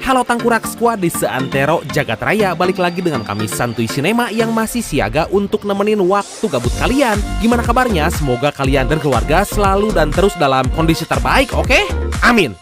Halo Tangkurak Squad di seantero jagat raya, balik lagi dengan kami Santuy Cinema yang masih siaga untuk nemenin waktu gabut kalian. Gimana kabarnya? Semoga kalian dan keluarga selalu dan terus dalam kondisi terbaik, oke? Amin.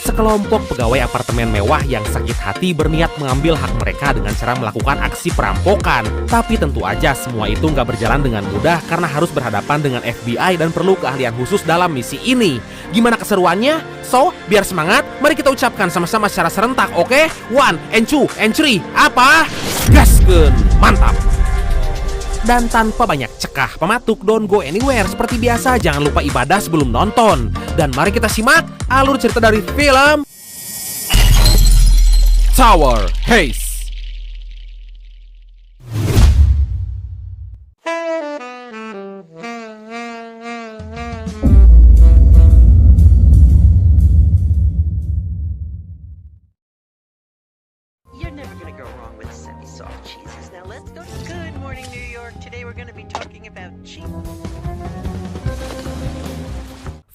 Sekelompok pegawai apartemen mewah yang sakit hati berniat mengambil hak mereka dengan cara melakukan aksi perampokan. Tapi tentu aja semua itu nggak berjalan dengan mudah karena harus berhadapan dengan FBI dan perlu keahlian khusus dalam misi ini. Gimana keseruannya? So, biar semangat, mari kita ucapkan sama-sama secara serentak, oke? 1, and 2, and 3, apa? Gaskeun, mantap! Dan tanpa banyak cekah pematuk, don't go anywhere. Seperti biasa, jangan lupa ibadah sebelum nonton. Dan mari kita simak alur cerita dari film Tower Heist. You're never gonna go wrong with semi-soft cheeses. Now let's go to Good Morning New York. Today we're gonna be talking about cheese.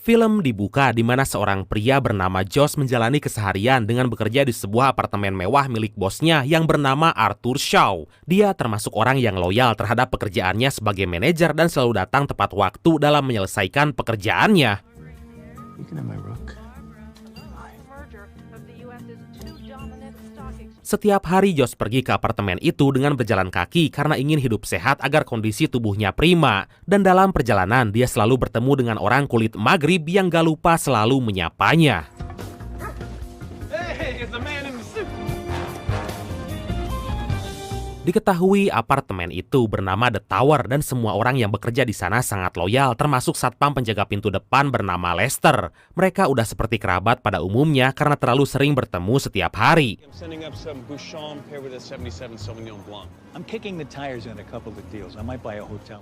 Film dibuka di mana seorang pria bernama Josh menjalani keseharian dengan bekerja di sebuah apartemen mewah milik bosnya yang bernama Arthur Shaw. Dia termasuk orang yang loyal terhadap pekerjaannya sebagai manajer dan selalu datang tepat waktu dalam menyelesaikan pekerjaannya. Setiap hari Josh pergi ke apartemen itu dengan berjalan kaki karena ingin hidup sehat agar kondisi tubuhnya prima. Dan dalam perjalanan dia selalu bertemu dengan orang kulit Maghrib yang gak lupa selalu menyapanya. Diketahui apartemen itu bernama The Tower dan semua orang yang bekerja di sana sangat loyal, termasuk satpam penjaga pintu depan bernama Lester. Mereka udah seperti kerabat pada umumnya karena terlalu sering bertemu setiap hari.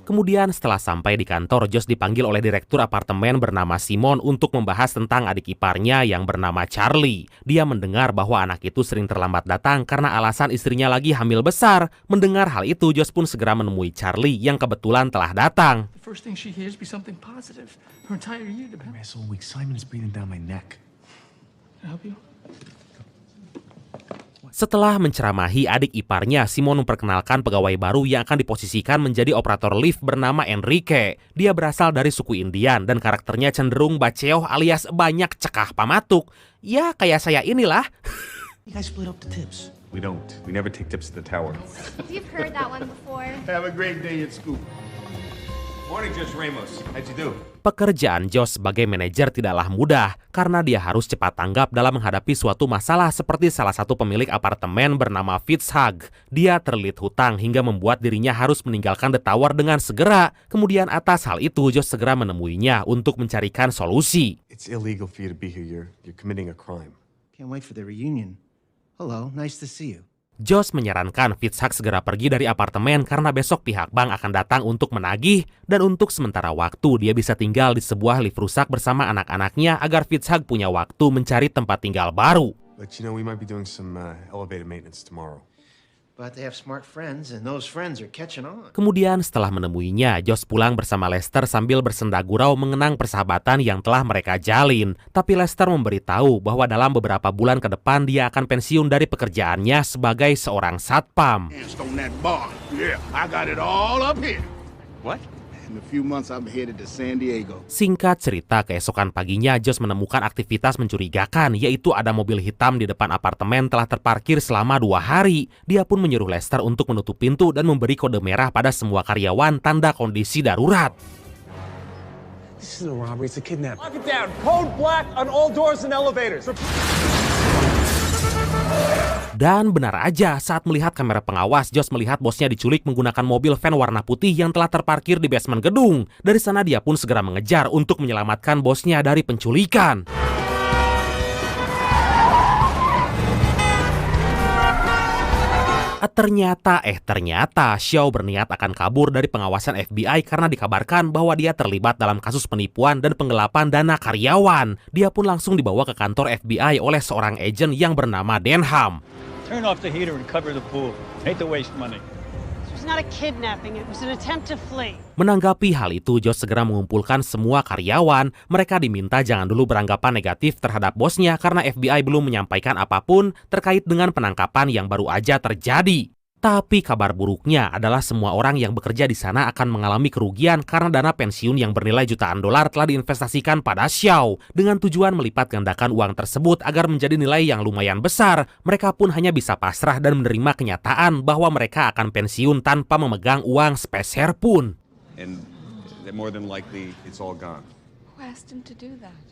Kemudian setelah sampai di kantor, Josh dipanggil oleh direktur apartemen bernama Simon untuk membahas tentang adik iparnya yang bernama Charlie. Dia mendengar bahwa anak itu sering terlambat datang karena alasan istrinya lagi hamil besar. Mendengar hal itu, Josh pun segera menemui Charlie yang kebetulan telah datang. Setelah menceramahi adik iparnya, Simon memperkenalkan pegawai baru yang akan diposisikan menjadi operator lift bernama Enrique. Dia berasal dari suku Indian dan karakternya cenderung baceoh alias banyak cekah pamatuk. Ya, kayak saya inilah. We don't. We never take tips at the tower. You've heard that one before. Have a great day at school. Morning, Judge Ramos. How'd you do? Pekerjaan Josh sebagai manajer tidaklah mudah karena dia harus cepat tanggap dalam menghadapi suatu masalah seperti salah satu pemilik apartemen bernama Fitzhugh. Dia terlilit hutang hingga membuat dirinya harus meninggalkan The Tower dengan segera. Kemudian atas hal itu, Josh segera menemuinya untuk mencarikan solusi. It's illegal for you to be here. You're committing a crime. Can't wait for the reunion. Hello, nice to see you. Josh menyarankan Fitzhugh segera pergi dari apartemen karena besok pihak bank akan datang untuk menagih dan untuk sementara waktu dia bisa tinggal di sebuah lift rusak bersama anak-anaknya agar Fitzhugh punya waktu mencari tempat tinggal baru. But you know, we might be doing some elevator maintenance tomorrow. But they have smart friends and those friends are catching on. Kemudian setelah menemuinya, Josh pulang bersama Lester sambil bersenda gurau mengenang persahabatan yang telah mereka jalin. Tapi Lester memberitahu bahwa dalam beberapa bulan ke depan dia akan pensiun dari pekerjaannya sebagai seorang satpam. What? In a few months I'm headed to San Diego. Singkat cerita, keesokan paginya Josh menemukan aktivitas mencurigakan, yaitu ada mobil hitam di depan apartemen telah terparkir selama 2 hari. Dia pun menyuruh Lester untuk menutup pintu dan memberi kode merah pada semua karyawan tanda kondisi darurat. This is a robbery. It's a kidnapping. Lock it down. Code black on all doors and elevators. Dan benar aja, saat melihat kamera pengawas, Josh melihat bosnya diculik menggunakan mobil van warna putih yang telah terparkir di basement gedung. Dari sana dia pun segera mengejar untuk menyelamatkan bosnya dari penculikan. Ternyata Xiao berniat akan kabur dari pengawasan FBI karena dikabarkan bahwa dia terlibat dalam kasus penipuan dan penggelapan dana karyawan. Dia pun langsung dibawa ke kantor FBI oleh seorang agen yang bernama Denham. Turn off the heater and cover the pool. Hate to waste money. It was not a kidnapping, it was an attempt to flee. Menanggapi hal itu, Josh segera mengumpulkan semua karyawan. Mereka diminta jangan dulu beranggapan negatif terhadap bosnya karena FBI belum menyampaikan apapun terkait dengan penangkapan yang baru aja terjadi. Tapi kabar buruknya adalah semua orang yang bekerja di sana akan mengalami kerugian karena dana pensiun yang bernilai jutaan dolar telah diinvestasikan pada Xiao. Dengan tujuan melipat gandakan uang tersebut agar menjadi nilai yang lumayan besar, mereka pun hanya bisa pasrah dan menerima kenyataan bahwa mereka akan pensiun tanpa memegang uang sepeser pun. And more than likely, it's all gone. Who asked him to do that?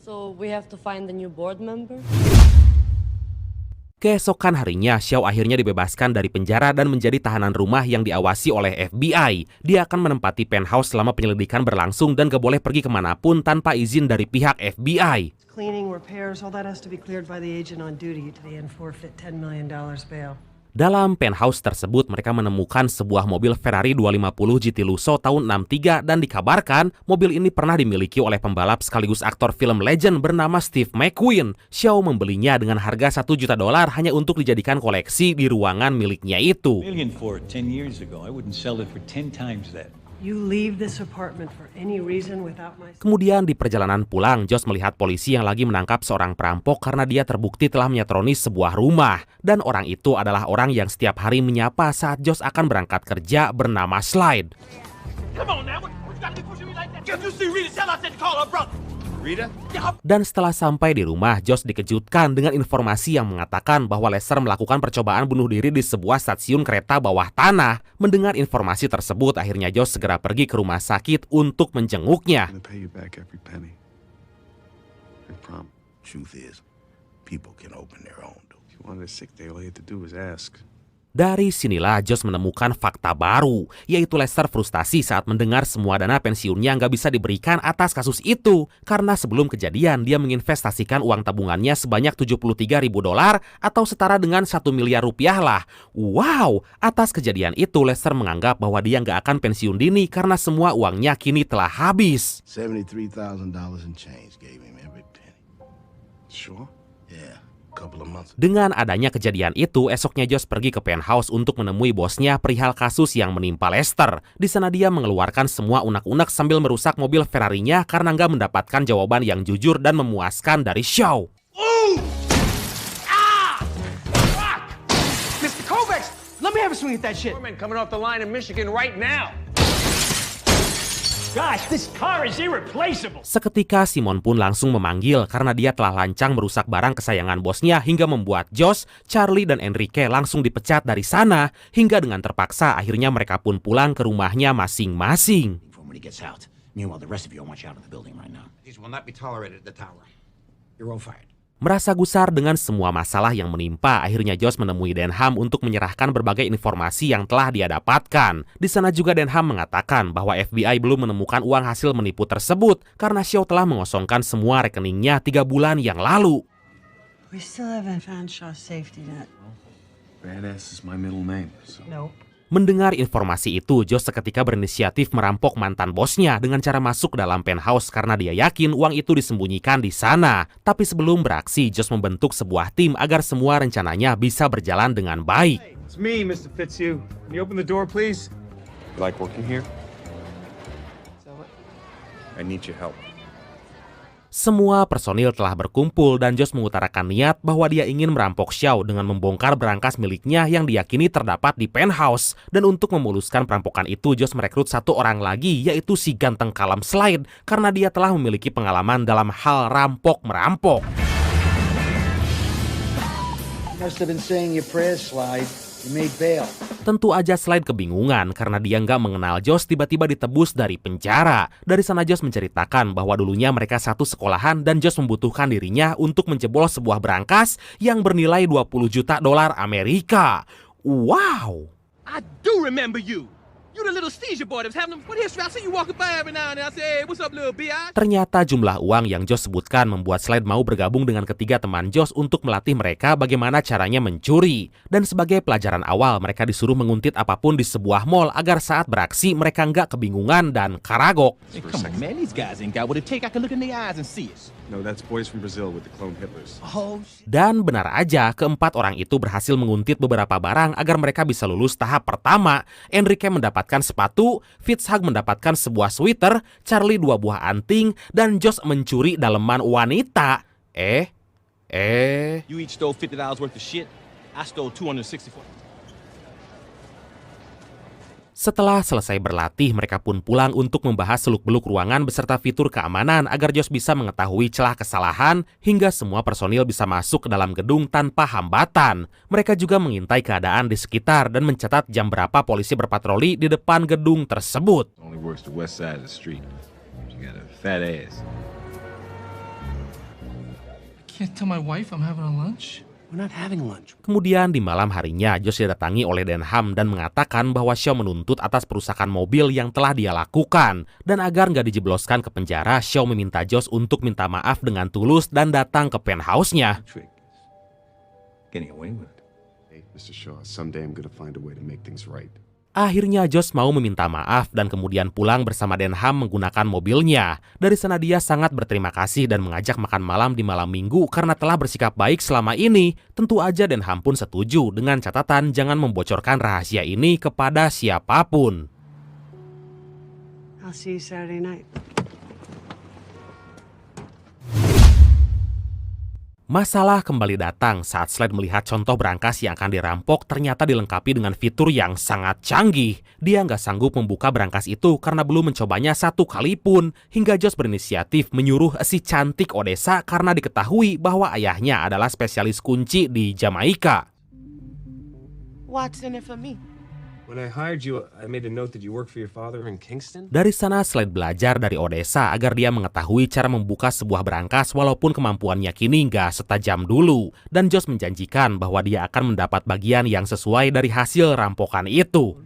So we have to find the new board member? Keesokan harinya, Xiao akhirnya dibebaskan dari penjara dan menjadi tahanan rumah yang diawasi oleh FBI. Dia akan menempati penthouse selama penyelidikan berlangsung dan gak boleh pergi kemanapun tanpa izin dari pihak FBI. Cleaning, repairs, all that has to be cleared by the agent on duty today and forfeit $10 million bail. Dalam penthouse tersebut, mereka menemukan sebuah mobil Ferrari 250 GT Lusso tahun 63 dan dikabarkan mobil ini pernah dimiliki oleh pembalap sekaligus aktor film legend bernama Steve McQueen. Xiao membelinya dengan harga $1 juta hanya untuk dijadikan koleksi di ruangan miliknya itu. Million for it 10 years ago. I wouldn't sell it for 10 times that. You leave this apartment for any reason without my... Kemudian di perjalanan pulang, Josh melihat polisi yang lagi menangkap seorang perampok karena dia terbukti telah menyetroni sebuah rumah. Dan orang itu adalah orang yang setiap hari menyapa saat Josh akan berangkat kerja bernama Slide. Rita? Dan setelah sampai di rumah, Josh dikejutkan dengan informasi yang mengatakan bahwa Lester melakukan percobaan bunuh diri di sebuah stasiun kereta bawah tanah. Mendengar informasi tersebut, akhirnya Josh segera pergi ke rumah sakit untuk menjenguknya. I'm gonna pay you back every penny. I promise. Truth is, people can open their own door. If you wanted a sick day, all you had to do was ask. Dari sinilah Josh menemukan fakta baru, yaitu Lester frustasi saat mendengar semua dana pensiunnya nggak bisa diberikan atas kasus itu. Karena sebelum kejadian, dia menginvestasikan uang tabungannya sebanyak $73.000 atau setara dengan 1 miliar rupiah lah. Wow, atas kejadian itu Lester menganggap bahwa dia nggak akan pensiun dini karena semua uangnya kini telah habis. $73,000 and change gave him every penny. Sure? Yeah. Couple of months. Dengan adanya kejadian itu, esoknya Josh pergi ke penthouse untuk menemui bosnya perihal kasus yang menimpa Lester. Di sana dia mengeluarkan semua unek-unek sambil merusak mobil Ferrari-nya karena nggak mendapatkan jawaban yang jujur dan memuaskan dari Xiao. Mr. Kovacs, let me have a swing at that shit. Foreman coming off the line in Michigan right now. Gosh, this car is irreplaceable. Seketika Simon pun langsung memanggil karena dia telah lancang merusak barang kesayangan bosnya hingga membuat Josh, Charlie, dan Enrique langsung dipecat dari sana. Hingga dengan terpaksa akhirnya mereka pun pulang ke rumahnya masing-masing. When he gets out. Meanwhile, the rest of you I want you out of the building right now. These will not be tolerated at the tower. You're all fired. Merasa gusar dengan semua masalah yang menimpa, akhirnya Josh menemui Denham untuk menyerahkan berbagai informasi yang telah dia dapatkan. Di sana juga Denham mengatakan bahwa FBI belum menemukan uang hasil menipu tersebut karena Xiao telah mengosongkan semua rekeningnya 3 bulan yang lalu. We still haven't found Shaw's safety net. Badass is my middle name, so... Nope. Mendengar informasi itu, Josh seketika berinisiatif merampok mantan bosnya dengan cara masuk ke dalam penthouse karena dia yakin uang itu disembunyikan di sana. Tapi sebelum beraksi, Josh membentuk sebuah tim agar semua rencananya bisa berjalan dengan baik. It's me, Mr. Fitzhugh. Can you open the door, please? You like working here? I need your help. Semua personil telah berkumpul dan Josh mengutarakan niat bahwa dia ingin merampok Xiao dengan membongkar berangkas miliknya yang diyakini terdapat di penthouse. Dan untuk memuluskan perampokan itu, Josh merekrut 1 orang lagi, yaitu si ganteng kalem Slide, karena dia telah memiliki pengalaman dalam hal rampok-merampok. You must have been saying your prayers, Slide. You made bail. Tentu aja Slade kebingungan karena dia nggak mengenal Josh tiba-tiba ditebus dari penjara. Dari sana Josh menceritakan bahwa dulunya mereka satu sekolahan dan Josh membutuhkan dirinya untuk menjebol sebuah berangkas yang bernilai 20 juta dolar Amerika. Wow! I do remember you. You the little seizure boy that was having what history? I see you walking by every now and then. I say, hey, what's up, little B.I.? Ternyata jumlah uang yang Josh sebutkan membuat Slade mau bergabung dengan ketiga teman Josh untuk melatih mereka bagaimana caranya mencuri. Dan sebagai pelajaran awal, mereka disuruh menguntit apapun di sebuah mall agar saat beraksi mereka nggak kebingungan dan karagok. Hey, come on, man. These guys ain't got what it take. I can look in their eyes and see us. No, that's boys from Brazil with the clone Hitlers. Oh, shit. Dan benar aja, keempat orang itu berhasil menguntit beberapa barang agar mereka bisa lulus tahap pertama. Enrique mendapatkan sepatu, Fitzhugh mendapatkan sebuah sweater, Charlie 2 buah anting, dan Josh mencuri daleman wanita. You each stole $50 worth of shit. I stole $264. Setelah selesai berlatih, mereka pun pulang untuk membahas seluk-beluk ruangan beserta fitur keamanan agar Josh bisa mengetahui celah kesalahan hingga semua personil bisa masuk ke dalam gedung tanpa hambatan. Mereka juga mengintai keadaan di sekitar dan mencatat jam berapa polisi berpatroli di depan gedung tersebut. Only works the west side of the street. You got a fat ass. I can't tell my wife I'm having a lunch. We're not having lunch. Kemudian di malam harinya, Josh didatangi oleh Denham dan mengatakan bahwa Shaw menuntut atas perusakan mobil yang telah dia lakukan. Dan agar nggak dijebloskan ke penjara, Shaw meminta Josh untuk minta maaf dengan tulus dan datang ke penthouse-nya. Trick. Getting away with it. Hey, Mr. Shaw, someday I'm gonna find a way to make things right. Akhirnya Josh mau meminta maaf dan kemudian pulang bersama Denham menggunakan mobilnya. Dari sana dia sangat berterima kasih dan mengajak makan malam di malam minggu karena telah bersikap baik selama ini. Tentu aja Denham pun setuju dengan catatan jangan membocorkan rahasia ini kepada siapapun. I'll see you Saturday night. Masalah kembali datang saat Slade melihat contoh berangkas yang akan dirampok ternyata dilengkapi dengan fitur yang sangat canggih. Dia nggak sanggup membuka berangkas itu karena belum mencobanya satu kali pun. Hingga Josh berinisiatif menyuruh si cantik Odessa karena diketahui bahwa ayahnya adalah spesialis kunci di Jamaika. What's in it for me? When I hired you, I made a note that you work for your father in Kingston. Dari sana Slade belajar dari Odessa agar dia mengetahui cara membuka sebuah berangkas walaupun kemampuannya kini nggak setajam dulu. Dan Josh menjanjikan bahwa dia akan mendapat bagian yang sesuai dari hasil rampokan itu.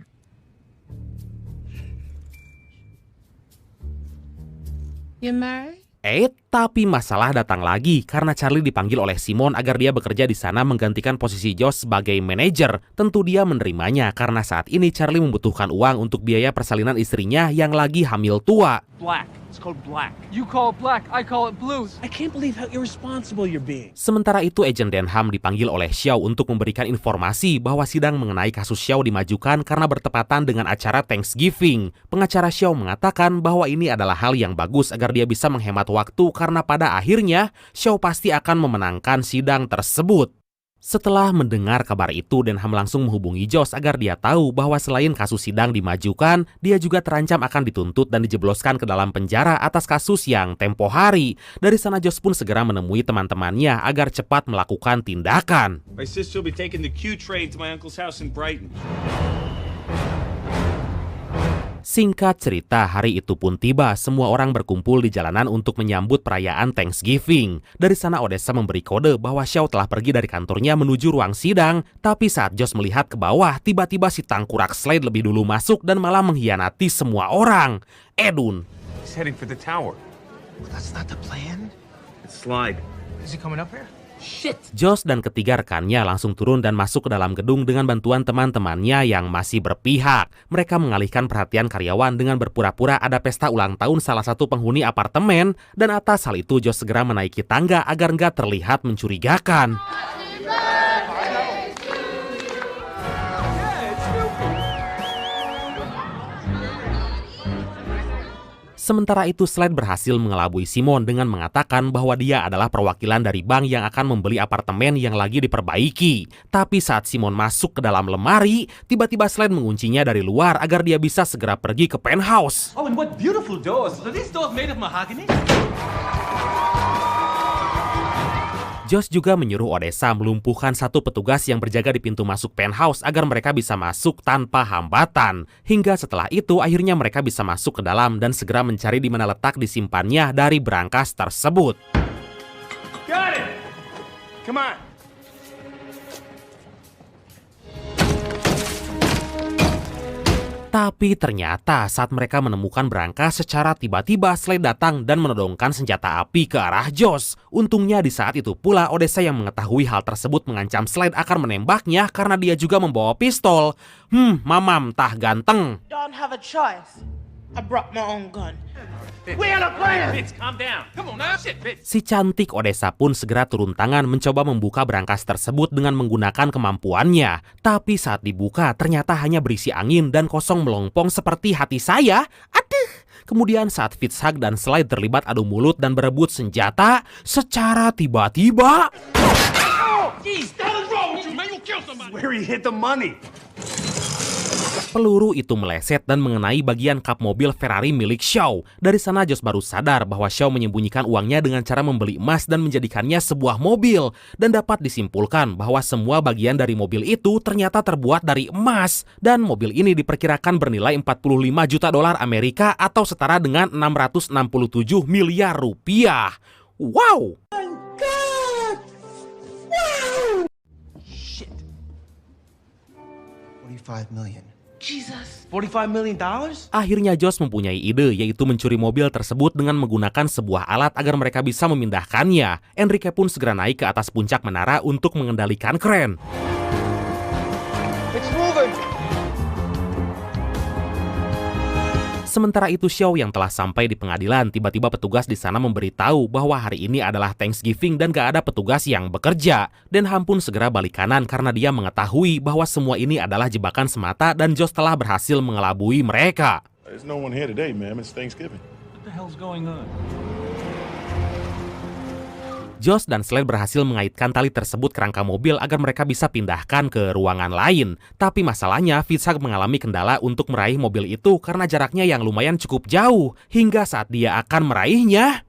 You married? Tapi masalah datang lagi karena Charlie dipanggil oleh Simon agar dia bekerja di sana menggantikan posisi Josh sebagai manajer. Tentu dia menerimanya karena saat ini Charlie membutuhkan uang untuk biaya persalinan istrinya yang lagi hamil tua. Black. It's called black. You call it black, I call it blues. I can't believe how irresponsible you're being. Sementara itu Agent Denham dipanggil oleh Shaw untuk memberikan informasi bahwa sidang mengenai kasus Shaw dimajukan karena bertepatan dengan acara Thanksgiving. Pengacara Shaw mengatakan bahwa ini adalah hal yang bagus agar dia bisa menghemat waktu karena pada akhirnya Shaw pasti akan memenangkan sidang tersebut. Setelah mendengar kabar itu, Denham langsung menghubungi Josh agar dia tahu bahwa selain kasus sidang dimajukan, dia juga terancam akan dituntut dan dijebloskan ke dalam penjara atas kasus yang tempo hari. Dari sana Josh pun segera menemui teman-temannya agar cepat melakukan tindakan. My sister will be taking the Q train to my uncle's house in Brighton. Singkat cerita, hari itu pun tiba, semua orang berkumpul di jalanan untuk menyambut perayaan Thanksgiving. Dari sana Odessa memberi kode bahwa Shaw telah pergi dari kantornya menuju ruang sidang, tapi saat Josh melihat ke bawah, tiba-tiba si tangkurak Slade lebih dulu masuk dan malah mengkhianati semua orang. Edun. He's heading for the tower. Well, that's not the plan. It's Slide. Is he coming up here? Shit. Josh dan ketiga rekannya langsung turun dan masuk ke dalam gedung dengan bantuan teman-temannya yang masih berpihak. Mereka mengalihkan perhatian karyawan dengan berpura-pura ada pesta ulang tahun salah satu penghuni apartemen, dan atas hal itu Josh segera menaiki tangga agar nggak terlihat mencurigakan. Sementara itu Slade berhasil mengelabui Simon dengan mengatakan bahwa dia adalah perwakilan dari bank yang akan membeli apartemen yang lagi diperbaiki. Tapi saat Simon masuk ke dalam lemari, tiba-tiba Slade menguncinya dari luar agar dia bisa segera pergi ke penthouse. Oh, and what beautiful doors. Are these doors made of mahogany? Josh juga menyuruh Odessa melumpuhkan satu petugas yang berjaga di pintu masuk penthouse agar mereka bisa masuk tanpa hambatan. Hingga setelah itu akhirnya mereka bisa masuk ke dalam dan segera mencari di mana letak disimpannya dari berangkas tersebut. Got it! Come on. Tapi ternyata saat mereka menemukan berangkas secara tiba-tiba Slade datang dan menodongkan senjata api ke arah Josh. Untungnya di saat itu pula Odessa yang mengetahui hal tersebut mengancam Slade akan menembaknya karena dia juga membawa pistol. Mamam tah ganteng. Don't have a choice. I brought my own gun. We had a plan! Fitz, calm down. Come on now, shit, Fitz. Si cantik Odessa pun segera turun tangan mencoba membuka berangkas tersebut dengan menggunakan kemampuannya. Tapi saat dibuka ternyata hanya berisi angin dan kosong melompong seperti hati saya. Aduh! Kemudian saat Fitzhugh dan Slade terlibat adu mulut dan berebut senjata, secara tiba-tiba... Jeez, that is wrong with you, man. You kill somebody. Where he hit the money. Peluru itu meleset dan mengenai bagian kap mobil Ferrari milik Shaw. Dari sana Josh baru sadar bahwa Shaw menyembunyikan uangnya dengan cara membeli emas dan menjadikannya sebuah mobil. Dan dapat disimpulkan bahwa semua bagian dari mobil itu ternyata terbuat dari emas. Dan mobil ini diperkirakan bernilai 45 juta dolar Amerika atau setara dengan 667 miliar rupiah. Wow! Shit. 45 million. Jesus. $45 million? Akhirnya Josh mempunyai ide, yaitu mencuri mobil tersebut dengan menggunakan sebuah alat agar mereka bisa memindahkannya. Enrique pun segera naik ke atas puncak menara untuk mengendalikan kren. It's moving. Sementara itu Shaw yang telah sampai di pengadilan, tiba-tiba petugas di sana memberitahu bahwa hari ini adalah Thanksgiving dan gak ada petugas yang bekerja. Denham pun segera balik kanan karena dia mengetahui bahwa semua ini adalah jebakan semata dan Josh telah berhasil mengelabui mereka. There's no one here today, ma'am. It's Thanksgiving. What the hell's going on? Josh dan Slade berhasil mengaitkan tali tersebut ke rangka mobil agar mereka bisa pindahkan ke ruangan lain. Tapi masalahnya, Fitzhugh mengalami kendala untuk meraih mobil itu karena jaraknya yang lumayan cukup jauh. Hingga saat dia akan meraihnya...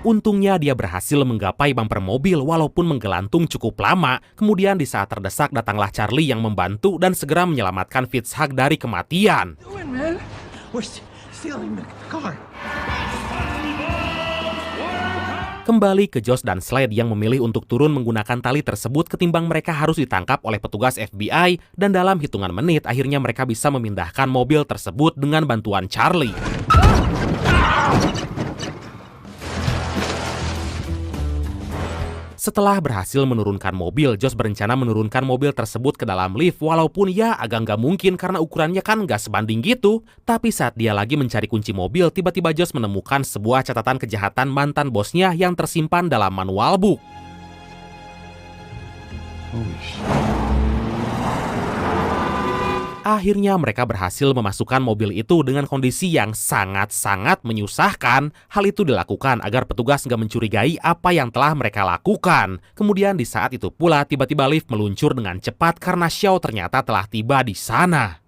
Untungnya dia berhasil menggapai bumper mobil walaupun menggelantung cukup lama. Kemudian di saat terdesak datanglah Charlie yang membantu dan segera menyelamatkan Fitzhugh dari kematian. Kembali ke Josh dan Slade yang memilih untuk turun menggunakan tali tersebut ketimbang mereka harus ditangkap oleh petugas FBI, dan dalam hitungan menit akhirnya mereka bisa memindahkan mobil tersebut dengan bantuan Charlie. Setelah berhasil menurunkan mobil, Josh berencana menurunkan mobil tersebut ke dalam lift walaupun ya agak nggak mungkin karena ukurannya kan nggak sebanding gitu. Tapi saat dia lagi mencari kunci mobil, tiba-tiba Josh menemukan sebuah catatan kejahatan mantan bosnya yang tersimpan dalam manual book. Akhirnya mereka berhasil memasukkan mobil itu dengan kondisi yang sangat-sangat menyusahkan. Hal itu dilakukan agar petugas nggak mencurigai apa yang telah mereka lakukan. Kemudian di saat itu pula tiba-tiba lift meluncur dengan cepat karena Shaw ternyata telah tiba di sana.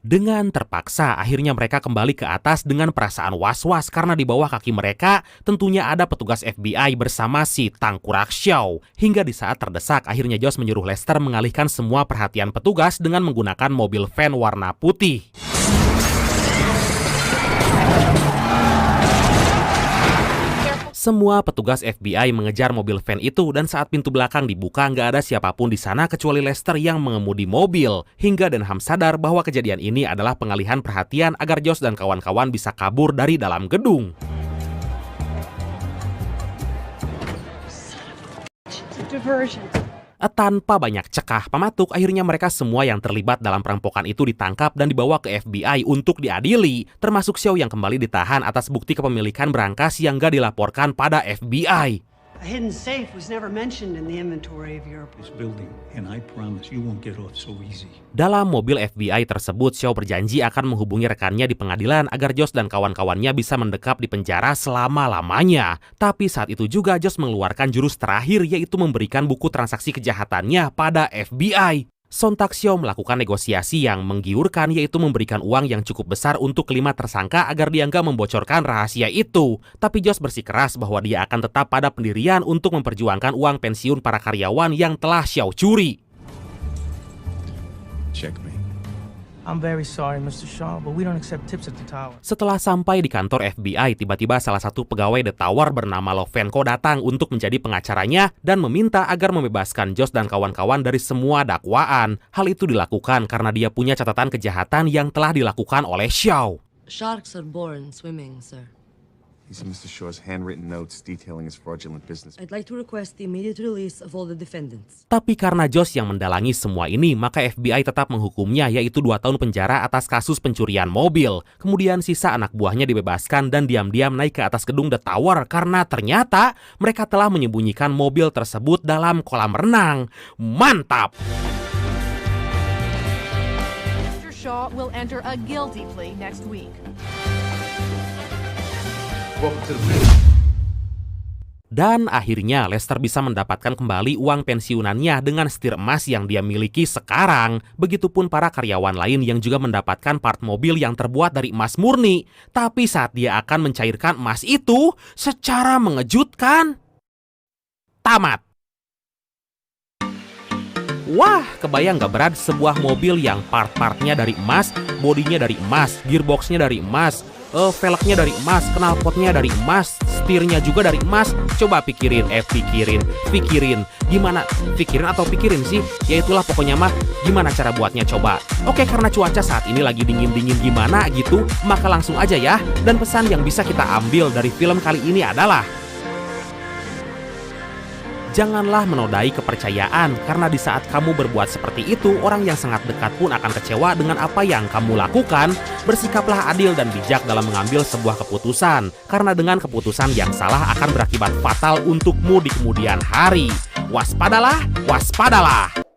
Dengan terpaksa, akhirnya mereka kembali ke atas dengan perasaan was-was karena di bawah kaki mereka tentunya ada petugas FBI bersama si tangkurak Shaw. Hingga di saat terdesak, akhirnya Josh menyuruh Lester mengalihkan semua perhatian petugas dengan menggunakan mobil van warna putih. Semua petugas FBI mengejar mobil van itu dan saat pintu belakang dibuka nggak ada siapapun di sana kecuali Lester yang mengemudi mobil. Hingga Denham sadar bahwa kejadian ini adalah pengalihan perhatian agar Josh dan kawan-kawan bisa kabur dari dalam gedung. Tanpa banyak cekah pamatuk, akhirnya mereka semua yang terlibat dalam perampokan itu ditangkap dan dibawa ke FBI untuk diadili, termasuk Shaw yang kembali ditahan atas bukti kepemilikan berangkas yang gak dilaporkan pada FBI. A hidden safe was never mentioned in the inventory of your... This building, and I promise you won't get off so easy. Dalam mobil FBI tersebut, Shaw berjanji akan menghubungi rekannya di pengadilan agar Josh dan kawan-kawannya bisa mendekap di penjara selama-lamanya. Tapi saat itu juga Josh mengeluarkan jurus terakhir, yaitu memberikan buku transaksi kejahatannya pada FBI. Sontak Xiao melakukan negosiasi yang menggiurkan, yaitu memberikan uang yang cukup besar untuk kelima tersangka agar dia nggak membocorkan rahasia itu. Tapi Josh bersikeras bahwa dia akan tetap pada pendirian untuk memperjuangkan uang pensiun para karyawan yang telah Xiao curi. Checkmate. I'm very sorry, Mr. Shaw, but we don't accept tips at the tower. Setelah sampai di kantor FBI, tiba-tiba salah satu pegawai The Tower bernama Lovenko datang untuk menjadi pengacaranya dan meminta agar membebaskan Josh dan kawan-kawan dari semua dakwaan. Hal itu dilakukan karena dia punya catatan kejahatan yang telah dilakukan oleh Xiao. Sharks are born swimming, sir. These are Mr. Shaw's handwritten notes detailing his fraudulent business. I'd like to request the immediate release of all the defendants. Tapi karena Josh yang mendalangi semua ini, maka FBI tetap menghukumnya, yaitu 2 tahun penjara atas kasus pencurian mobil. Kemudian sisa anak buahnya dibebaskan dan diam-diam naik ke atas gedung The Tower karena ternyata mereka telah menyembunyikan mobil tersebut dalam kolam renang. Mantap! Mr. Shaw will enter a guilty plea next week. Dan akhirnya Lester bisa mendapatkan kembali uang pensiunannya dengan setir emas yang dia miliki sekarang. Begitupun para karyawan lain yang juga mendapatkan part mobil yang terbuat dari emas murni. Tapi saat dia akan mencairkan emas itu, secara mengejutkan, tamat. Wah, kebayang gak berat sebuah mobil yang part-partnya dari emas, bodinya dari emas, gearboxnya dari emas, velgnya dari emas, knalpotnya dari emas, setirnya juga dari emas. Coba pikirin, pikirin. Gimana? Pikirin sih? Ya itulah pokoknya mah, gimana cara buatnya coba. Oke, karena cuaca saat ini lagi dingin-dingin gimana gitu, maka langsung aja ya. Dan pesan yang bisa kita ambil dari film kali ini adalah, janganlah menodai kepercayaan, karena di saat kamu berbuat seperti itu, orang yang sangat dekat pun akan kecewa dengan apa yang kamu lakukan. Bersikaplah adil dan bijak dalam mengambil sebuah keputusan, karena dengan keputusan yang salah akan berakibat fatal untukmu di kemudian hari. Waspadalah, waspadalah!